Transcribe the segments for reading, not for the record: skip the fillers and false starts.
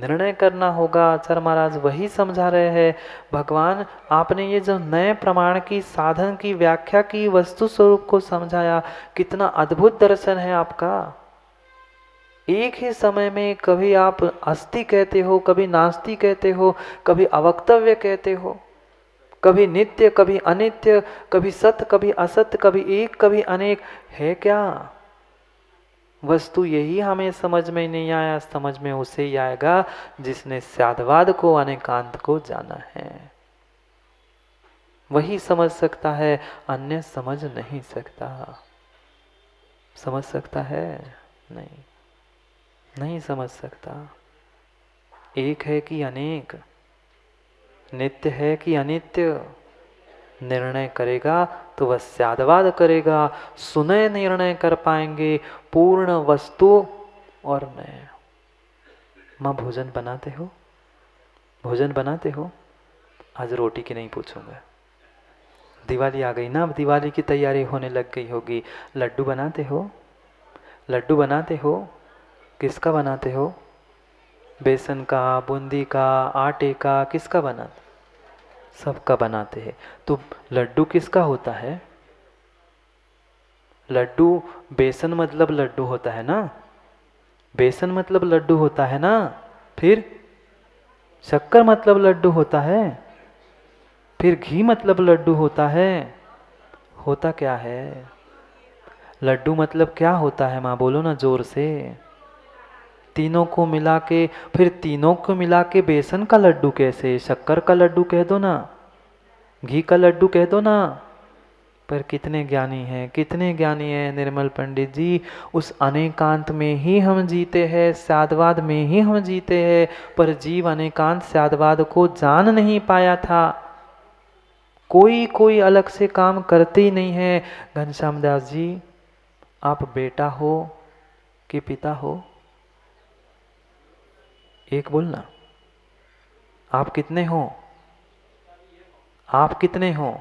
निर्णय करना होगा। आचार्य महाराज वही समझा रहे हैं। भगवान आपने ये जो नए प्रमाण की साधन की व्याख्या की, वस्तु स्वरूप को समझाया, कितना अद्भुत दर्शन है आपका। एक ही समय में कभी आप अस्ति कहते हो, कभी नास्ति कहते हो, कभी अवक्तव्य कहते हो, कभी नित्य कभी अनित्य, कभी सत्य कभी असत्य, कभी एक कभी अनेक। है क्या वस्तु? यही हमें समझ में नहीं आया। समझ में उसे ही आएगा जिसने स्याद्वाद को, अनेकांत को जाना है। वही समझ सकता है, अन्य समझ नहीं सकता। समझ सकता है? नहीं, नहीं समझ सकता। एक है कि अनेक, नित्य है कि अनित्य, निर्णय करेगा तो वह स्याद्वाद करेगा। सुनय निर्णय कर पाएंगे, पूर्ण वस्तु और नय। माँ भोजन बनाते हो? भोजन बनाते हो? आज रोटी की नहीं पूछूंगा। दिवाली आ गई ना, अब दिवाली की तैयारी होने लग गई होगी। लड्डू बनाते हो? लड्डू बनाते हो? किसका बनाते हो? बेसन का, बूंदी का, आटे का, किसका बनाते? सबका बनाते हैं। तो लड्डू किसका होता है? लड्डू, बेसन मतलब लड्डू होता है ना, बेसन मतलब लड्डू होता है ना। फिर शक्कर मतलब लड्डू होता है, फिर घी मतलब लड्डू होता है। होता क्या है? लड्डू मतलब क्या होता है माँ? बोलो ना जोर से। तीनों को मिला के, फिर तीनों को मिला के बेसन का लड्डू कैसे? शक्कर का लड्डू कह दो ना, घी का लड्डू कह दो ना। पर कितने ज्ञानी हैं, कितने ज्ञानी हैं निर्मल पंडित जी। उस अनेकांत में ही हम जीते हैं, स्याद्वाद में ही हम जीते हैं। पर जीव अनेकांत स्याद्वाद को जान नहीं पाया था। कोई अलग से काम करते ही नहीं है। घनश्याम दास जी, आप बेटा हो कि पिता हो? एक बोलना। आप कितने हो? आप कितने हो?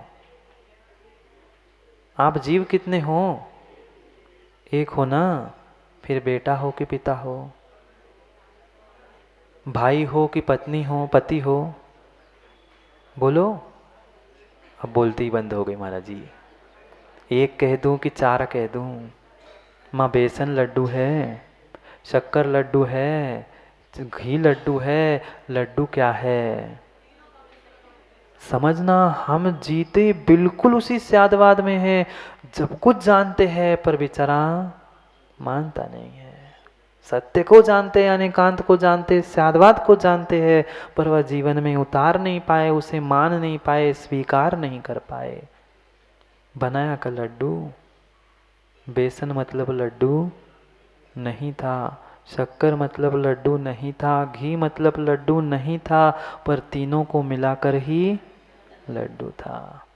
आप जीव कितने हो? एक हो ना। फिर बेटा हो कि पिता हो? भाई हो कि पत्नी हो, पति हो? बोलो। अब बोलती ही बंद हो गई महाराज जी। एक कह दूं कि चार कह दूं? माँ बेसन लड्डू है, शक्कर लड्डू है, घी लड्डू है। लड्डू क्या है? समझना, हम जीते बिल्कुल उसी स्यादवाद में है। जब कुछ जानते हैं पर बेचारा मानता नहीं है। सत्य को जानते हैं, अनेकांत को जानते, स्यादवाद को जानते हैं, पर वह जीवन में उतार नहीं पाए, उसे मान नहीं पाए, स्वीकार नहीं कर पाए। बनाया का लड्डू, बेसन मतलब लड्डू नहीं था, शक्कर मतलब लड्डू नहीं था, घी मतलब लड्डू नहीं था, पर तीनों को मिलाकर ही लड्डू था।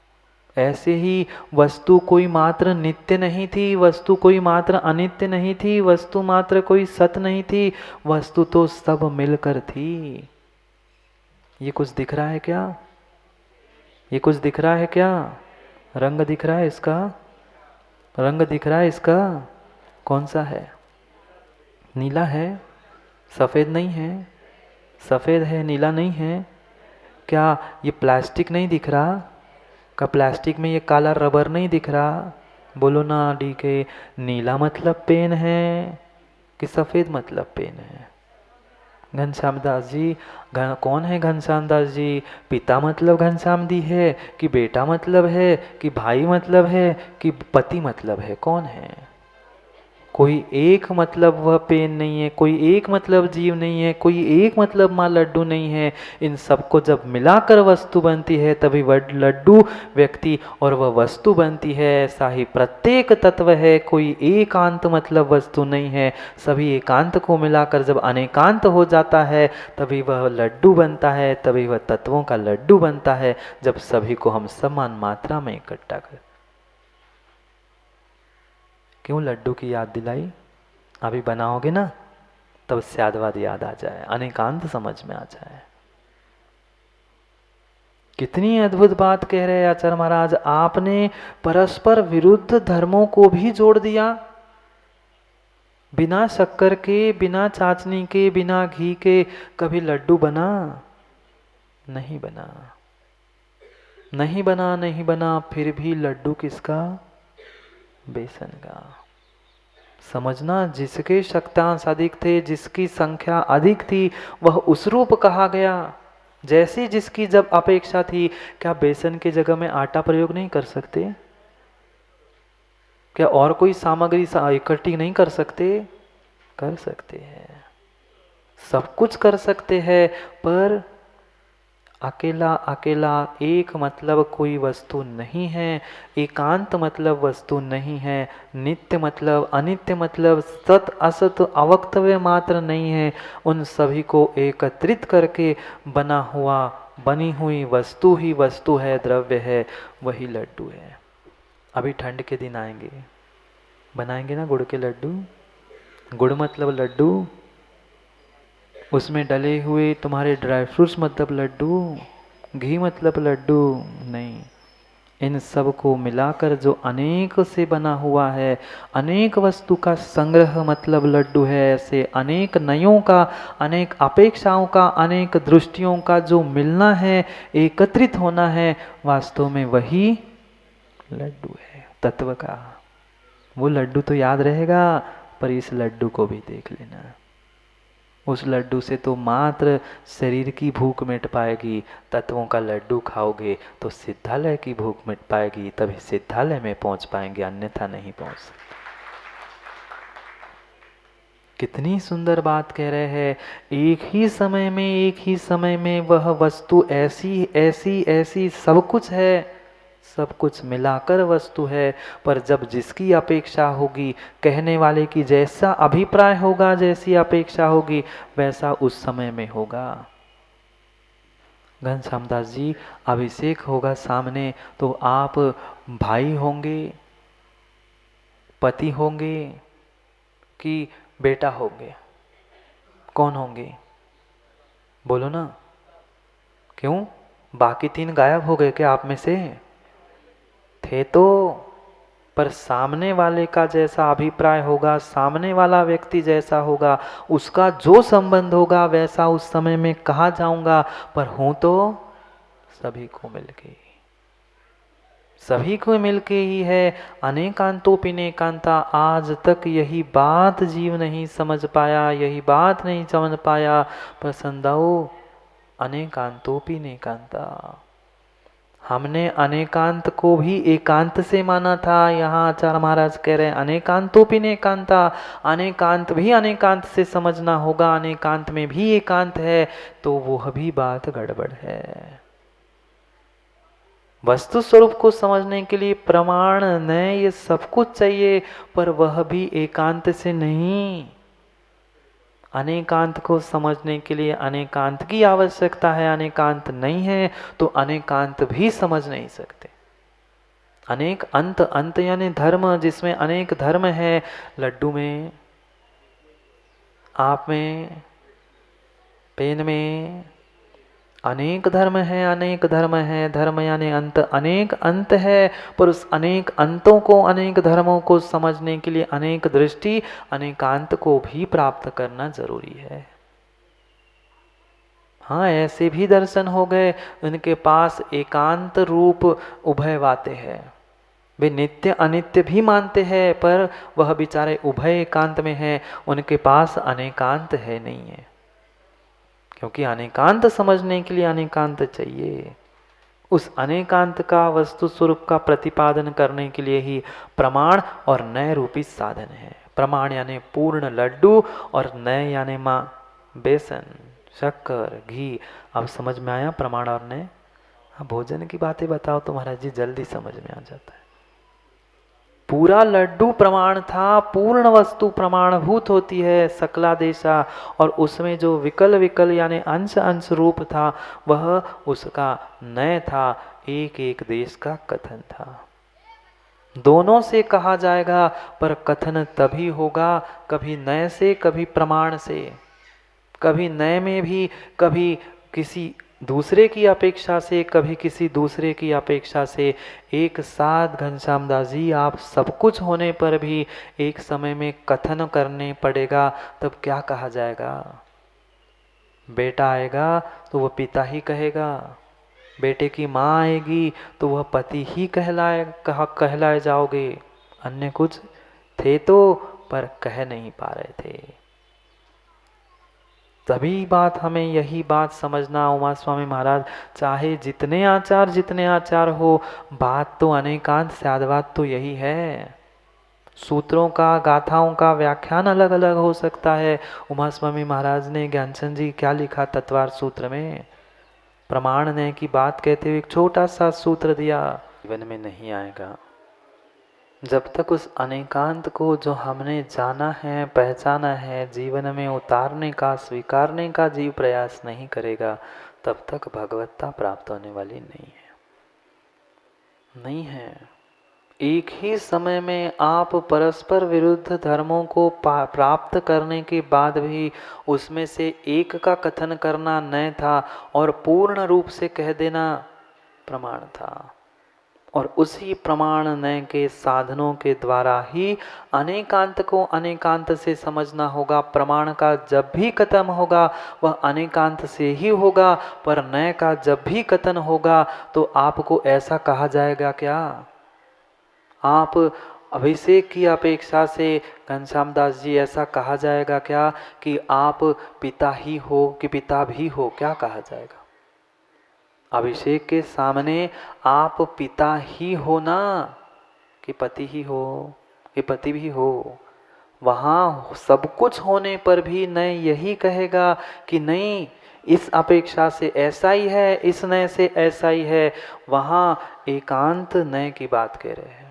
ऐसे ही वस्तु कोई मात्र नित्य नहीं थी, वस्तु कोई मात्र अनित्य नहीं थी, वस्तु मात्र कोई सत नहीं थी, वस्तु तो सब मिलकर थी। ये कुछ दिख रहा है क्या? ये कुछ दिख रहा है क्या? रंग दिख रहा है इसका? रंग दिख रहा है इसका? कौन सा है? नीला है, सफ़ेद नहीं है। सफ़ेद है, नीला नहीं है। क्या ये प्लास्टिक नहीं दिख रहा? का प्लास्टिक में ये काला रबर नहीं दिख रहा? बोलो ना डी के। नीला मतलब पेन है कि सफ़ेद मतलब पेन है? घनश्याम दास जी, कौन है घनश्याम दास जी? पिता मतलब घनश्याम दी है कि बेटा मतलब है कि भाई मतलब है कि पति मतलब है? कौन है? कोई एक मतलब वह पेन नहीं है, कोई एक मतलब जीव नहीं है, कोई एक मतलब माँ लड्डू नहीं है। इन सबको जब मिलाकर वस्तु बनती है तभी वह लड्डू व्यक्ति और वह वस्तु बनती है। ऐसा ही प्रत्येक तत्व है, कोई एकांत मतलब वस्तु नहीं है। सभी एकांत को मिलाकर जब अनेकांत हो जाता है तभी वह लड्डू बनता है, तभी वह तत्वों का लड्डू बनता है। जब सभी को हम समान मात्रा में इकट्ठा करें। क्यों लड्डू की याद दिलाई? अभी बनाओगे ना तब स्यादवाद याद आ जाए, अनेकांत समझ में आ जाए। कितनी अद्भुत बात कह रहे हैं आचार्य महाराज। आपने परस्पर विरुद्ध धर्मों को भी जोड़ दिया। बिना शक्कर के, बिना चाशनी के, बिना घी के कभी लड्डू बना? नहीं बना, नहीं बना, नहीं बना। फिर भी लड्डू किसका? बेसन का। समझना, जिसके शक्तांश अधिक थे, जिसकी संख्या अधिक थी, वह उस रूप कहा गया। जैसी जिसकी जब अपेक्षा थी, क्या बेसन की जगह में आटा प्रयोग नहीं कर सकते? क्या और कोई सामग्री इकट्ठी नहीं कर सकते? कर सकते हैं, सब कुछ कर सकते हैं, पर अकेला अकेला एक मतलब कोई वस्तु नहीं है, एकांत मतलब वस्तु नहीं है, नित्य मतलब अनित्य मतलब सत असत अवक्तव्य मात्र नहीं है। उन सभी को एकत्रित करके बना हुआ, बनी हुई वस्तु ही वस्तु है, द्रव्य है, वही लड्डू है। अभी ठंड के दिन आएंगे, बनाएंगे ना गुड़ के लड्डू। गुड़ मतलब लड्डू, उसमें डले हुए तुम्हारे ड्राई फ्रूट्स मतलब लड्डू, घी मतलब लड्डू नहीं। इन सब को मिलाकर जो अनेक से बना हुआ है, अनेक वस्तु का संग्रह मतलब लड्डू है। ऐसे अनेक नयों का, अनेक अपेक्षाओं का, अनेक दृष्टियों का जो मिलना है, एकत्रित होना है, वास्तव में वही लड्डू है तत्व का। वो लड्डू तो याद रहेगा, पर इस लड्डू को भी देख लेना। उस लड्डू से तो मात्र शरीर की भूख मिट पाएगी। तत्वों का लड्डू खाओगे तो सिद्धालय की भूख मिट पाएगी, तभी सिद्धालय में पहुंच पाएंगे, अन्यथा नहीं पहुंच सकते। कितनी सुंदर बात कह रहे हैं। एक ही समय में, एक ही समय में वह वस्तु ऐसी ऐसी ऐसी सब कुछ है, सब कुछ मिलाकर वस्तु है। पर जब जिसकी अपेक्षा होगी, कहने वाले की जैसा अभिप्राय होगा, जैसी अपेक्षा होगी, वैसा उस समय में होगा। घनश्याम दास जी, अभिषेक होगा सामने तो आप भाई होंगे, पति होंगे कि बेटा होंगे? कौन होंगे? बोलो ना। क्यों? बाकी तीन गायब हो गए क्या आप में से? थे तो, पर सामने वाले का जैसा अभिप्राय होगा, सामने वाला व्यक्ति जैसा होगा, उसका जो संबंध होगा वैसा उस समय में कहा जाऊंगा। पर हूं तो सभी को मिलके, सभी को मिलके ही है। अनेकांतोपिनेकांता, आज तक यही बात जीव नहीं समझ पाया, यही बात नहीं समझ पाया। पर संदाओ, अनेकांतोपिनेकांता, हमने अनेकांत को भी एकांत से माना था। यहाँ आचार्य महाराज कह रहे हैं अनेकांतोपिनेकांता, अनेकांत भी अनेकांत से समझना होगा, अनेकांत में भी एकांत है, तो वह भी बात गड़बड़ है। वस्तु स्वरूप को समझने के लिए प्रमाण, न्याय, ये सब कुछ चाहिए, पर वह भी एकांत से नहीं। अनेकांत को समझने के लिए अनेकांत की आवश्यकता है। अनेकांत नहीं है तो अनेकांत भी समझ नहीं सकते। अनेक अंत, अंत यानी धर्म, जिसमें अनेक धर्म है। लड्डू में, आप में, पेन में अनेक धर्म है, अनेक धर्म है। धर्म यानी अंत, अनेक अंत है। पर उस अनेक अंतों को, अनेक धर्मों को समझने के लिए अनेक दृष्टि, अनेकांत को भी प्राप्त करना जरूरी है। हाँ, ऐसे भी दर्शन हो गए, उनके पास एकांत रूप उभयवाते हैं। वे नित्य अनित्य भी मानते हैं, पर वह बेचारे उभय एकांत में हैं, उनके पास अनेकांत है नहीं है। क्योंकि अनेकांत समझने के लिए अनेकांत चाहिए। उस अनेकांत का, वस्तु स्वरूप का प्रतिपादन करने के लिए ही प्रमाण और नय रूपी साधन है। प्रमाण यानी पूर्ण लड्डू और नय यानी माँ बेसन, शक्कर, घी। अब समझ में आया प्रमाण और नय? हाँ, भोजन की बातें बताओ तो महाराज जी जल्दी समझ में आ जाता है। पूरा लड्डू प्रमाण था, पूर्ण वस्तु प्रमाणभूत होती है, सकलादेशा। और उसमें जो विकल विकल यानी अंश अंश रूप था, वह उसका नय था, एक एक देश का कथन था। दोनों से कहा जाएगा, पर कथन तभी होगा कभी नय से, कभी प्रमाण से। कभी नय में भी, कभी किसी दूसरे की अपेक्षा से, कभी किसी दूसरे की अपेक्षा से। एक साथ घनश्याम दास जी, आप सब कुछ होने पर भी एक समय में कथन करने पड़ेगा, तब क्या कहा जाएगा? बेटा आएगा तो वह पिता ही कहेगा, बेटे की माँ आएगी तो वह पति ही कहलाए जाओगे। अन्य कुछ थे तो, पर कह नहीं पा रहे थे। तभी बात, हमें यही बात समझना, उमा स्वामी महाराज चाहे जितने आचार हो, बात तो अनेकांत स्याद्वाद तो यही है। सूत्रों का, गाथाओं का व्याख्यान अलग अलग हो सकता है। उमा स्वामी महाराज ने, ज्ञानचंद जी क्या लिखा तत्वार सूत्र में, प्रमाण ने की बात कहते हुए एक छोटा सा सूत्र दिया, जीवन में नहीं आएगा जब तक उस अनेकांत को जो हमने जाना है, पहचाना है, जीवन में उतारने का, स्वीकारने का जीव प्रयास नहीं करेगा, तब तक भगवत्ता प्राप्त होने वाली नहीं है। एक ही समय में आप परस्पर विरुद्ध धर्मों को प्राप्त करने के बाद भी उसमें से एक का कथन करना नय था और पूर्ण रूप से कह देना प्रमाण था। और उसी प्रमाण नय के साधनों के द्वारा ही अनेकांत को अनेकांत से समझना होगा। प्रमाण का जब भी कथन होगा वह अनेकांत से ही होगा, पर नय का जब भी कथन होगा तो आपको ऐसा कहा जाएगा क्या? आप अभिषेक की अपेक्षा से, घनश्याम दास जी, ऐसा कहा जाएगा क्या कि आप पिता ही हो कि पिता भी हो? क्या कहा जाएगा? अभिषेक के सामने आप पिता ही हो ना, कि पति ही हो, कि पति भी हो? वहाँ सब कुछ होने पर भी नय यही कहेगा कि नहीं, इस अपेक्षा से ऐसा ही है, इस नय से ऐसा ही है। वहाँ एकांत नय की बात कह रहे हैं।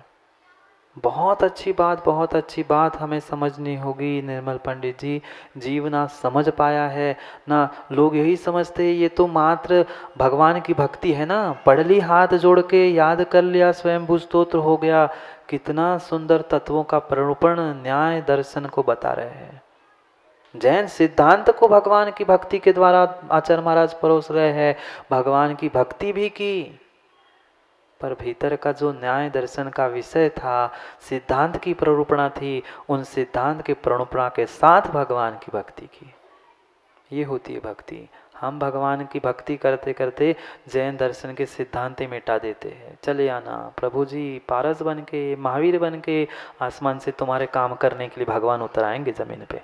बहुत अच्छी बात हमें समझनी होगी। निर्मल पंडित जी, जीव ना समझ पाया है ना, लोग यही समझते हैं ये तो मात्र भगवान की भक्ति है ना, पढ़ ली, हाथ जोड़ के याद कर लिया, स्वयंभू स्तोत्र हो गया। कितना सुंदर तत्वों का प्ररूपण न्याय दर्शन को बता रहे हैं। जैन सिद्धांत को भगवान की भक्ति के द्वारा आचार्य महाराज परोस रहे हैं। भगवान की भक्ति भी की, पर भीतर का जो न्याय दर्शन का विषय था, सिद्धांत की प्ररूपणा थी, उन सिद्धांत के प्ररूपणा के साथ भगवान की भक्ति की। ये होती है भक्ति। हम भगवान की भक्ति करते करते जैन दर्शन के सिद्धांत मिटा देते हैं। चले आना प्रभु जी, पारस बन के, महावीर बन के आसमान से तुम्हारे काम करने के लिए भगवान उतर आएंगे जमीन पे।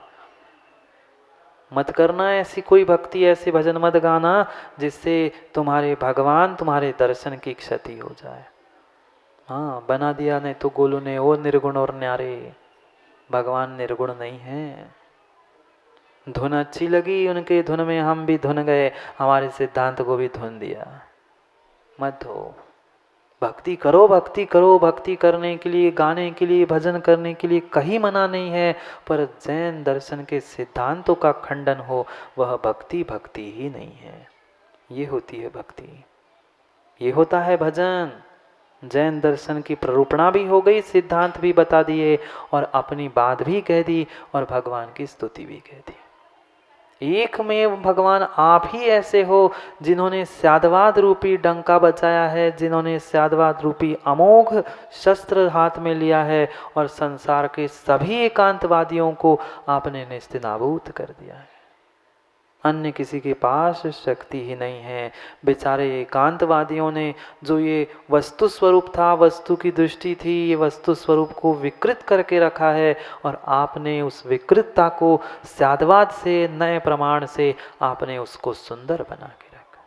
मत करना ऐसी कोई भक्ति, ऐसे भजन मत गाना जिससे तुम्हारे भगवान, तुम्हारे दर्शन की क्षति हो जाए। हाँ, बना दिया नहीं तो गोलू ने वो निर्गुण और न्यारे। भगवान निर्गुण नहीं है। धुन अच्छी लगी उनके, धुन में हम भी धुन गए, हमारे सिद्धांत को भी धुन दिया। मत हो, भक्ति करो, भक्ति करो। भक्ति करने के लिए, गाने के लिए, भजन करने के लिए कहीं मना नहीं है, पर जैन दर्शन के सिद्धांतों का खंडन हो, वह भक्ति भक्ति ही नहीं है। ये होती है भक्ति, ये होता है भजन। जैन दर्शन की प्ररूपणा भी हो गई, सिद्धांत भी बता दिए और अपनी बात भी कह दी और भगवान की स्तुति भी कह दी। एक में भगवान आप ही ऐसे हो जिन्होंने स्याद्वाद रूपी डंका बचाया है, जिन्होंने स्याद्वाद रूपी अमोघ शस्त्र हाथ में लिया है और संसार के सभी एकांतवादियों को आपने नेस्तनाबूद कर दिया है। अन्य किसी के पास शक्ति ही नहीं है। बेचारे एकांतवादियों ने जो ये वस्तु स्वरूप था, वस्तु की दृष्टि थी, ये वस्तु स्वरूप को विकृत करके रखा है और आपने उस विकृतता को स्याद्वाद से, नए प्रमाण से आपने उसको सुंदर बना के रखा।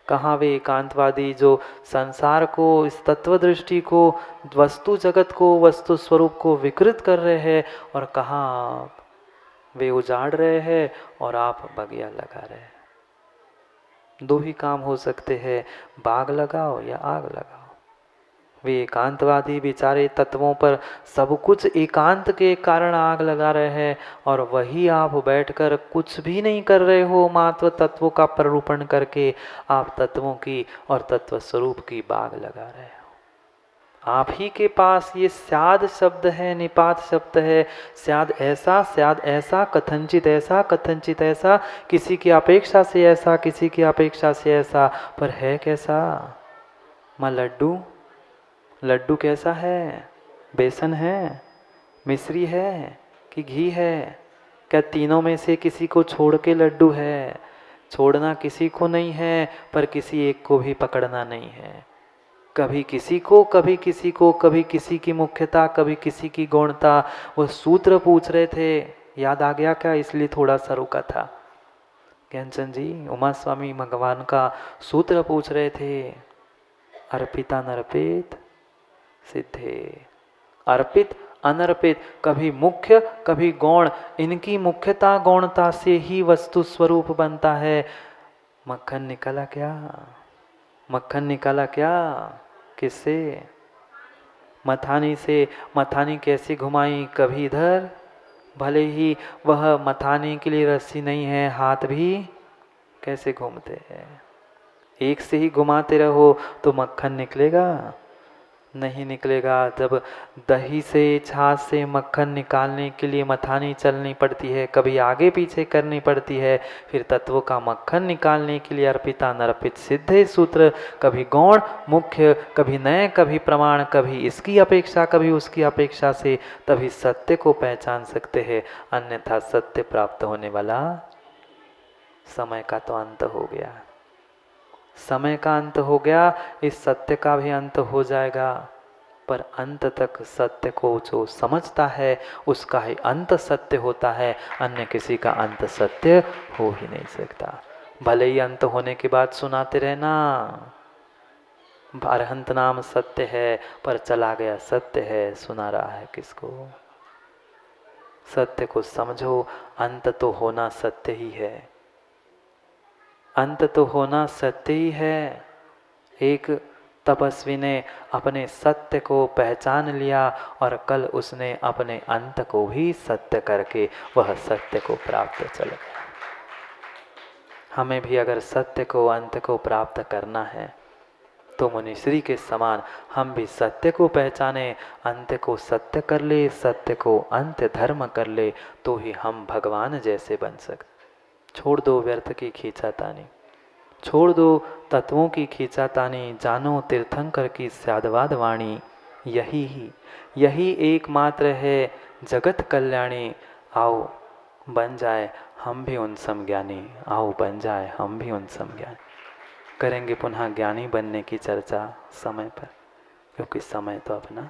कहाँ वे एकांतवादी जो संसार को, इस तत्व दृष्टि को, वस्तु जगत को, वस्तु स्वरूप को विकृत कर रहे हैं, और कहाँ वे उजाड़ रहे हैं और आप बगिया लगा रहे हैं। दो ही काम हो सकते हैं, बाग लगाओ या आग लगाओ। वे एकांतवादी बेचारे तत्वों पर सब कुछ एकांत के कारण आग लगा रहे हैं, और वही आप बैठकर कुछ भी नहीं कर रहे हो, मात्र तत्वों का प्ररूपण करके आप तत्वों की और तत्व स्वरूप की बाग लगा रहे हो। आप ही के पास ये स्याद शब्द है, निपात शब्द है। स्याद ऐसा, कथनचित ऐसा, कथनचित ऐसा, किसी की अपेक्षा से ऐसा, किसी की अपेक्षा से ऐसा, पर है कैसा? माँ लड्डू, लड्डू कैसा है? बेसन है, मिश्री है कि घी है? क्या तीनों में से किसी को छोड़ के लड्डू है? छोड़ना किसी को नहीं है, पर किसी एक को भी पकड़ना नहीं है। कभी किसी को, कभी किसी को, कभी किसी की मुख्यता, कभी किसी की गौणता। वो सूत्र पूछ रहे थे, याद आ गया क्या? इसलिए थोड़ा सा रुका था। ज्ञानचंद जी उमा स्वामी भगवान का सूत्र पूछ रहे थे। अर्पिता नर्पित सिद्धे, अर्पित अनर्पित, कभी मुख्य कभी गौण। इनकी मुख्यता गौणता से ही वस्तु स्वरूप बनता है। मक्खन निकला क्या? मक्खन निकाला क्या? किससे? मथानी से। मथानी कैसे घुमाई? कभी इधर, भले ही वह मथाने के लिए रस्सी नहीं है, हाथ भी कैसे घूमते हैं? एक से ही घुमाते रहो तो मक्खन निकलेगा? नहीं निकलेगा। जब दही से, छाछ से मक्खन निकालने के लिए मथानी चलनी पड़ती है, कभी आगे पीछे करनी पड़ती है, फिर तत्वों का मक्खन निकालने के लिए अर्पिता नर्पित सिद्धे सूत्र, कभी गौण मुख्य, कभी नए, कभी प्रमाण, कभी इसकी अपेक्षा कभी उसकी अपेक्षा से, तभी सत्य को पहचान सकते हैं। अन्यथा सत्य प्राप्त होने वाला समय का तो अंत हो गया। समय का अंत हो गया, इस सत्य का भी अंत हो जाएगा। पर अंत तक सत्य को जो समझता है उसका ही अंत सत्य होता है, अन्य किसी का अंत सत्य हो ही नहीं सकता। भले ही अंत होने के बाद सुनाते रहना अरहंत नाम सत्य है, पर चला गया सत्य है, सुना रहा है किसको? सत्य को समझो, अंत तो होना सत्य ही है। अंत तो होना सत्य ही है। एक तपस्वी ने अपने सत्य को पहचान लिया और कल उसने अपने अंत को भी सत्य करके वह सत्य को प्राप्त चल गया। हमें भी अगर सत्य को, अंत को प्राप्त करना है तो मुनिश्री के समान हम भी सत्य को पहचाने, अंत्य को सत्य कर ले, सत्य को अंत्य धर्म कर ले, तो ही हम भगवान जैसे बन सकते। छोड़ दो व्यर्थ की खींचातानी, छोड़ दो तत्वों की खींचातानी, जानो तीर्थंकर की स्यादवाद वाणी। यही एकमात्र है जगत कल्याणी। आओ बन जाए हम भी उन समज्ञानी, आओ बन जाए हम भी उन समज्ञानी। करेंगे पुनः ज्ञानी बनने की चर्चा समय पर, क्योंकि समय तो अपना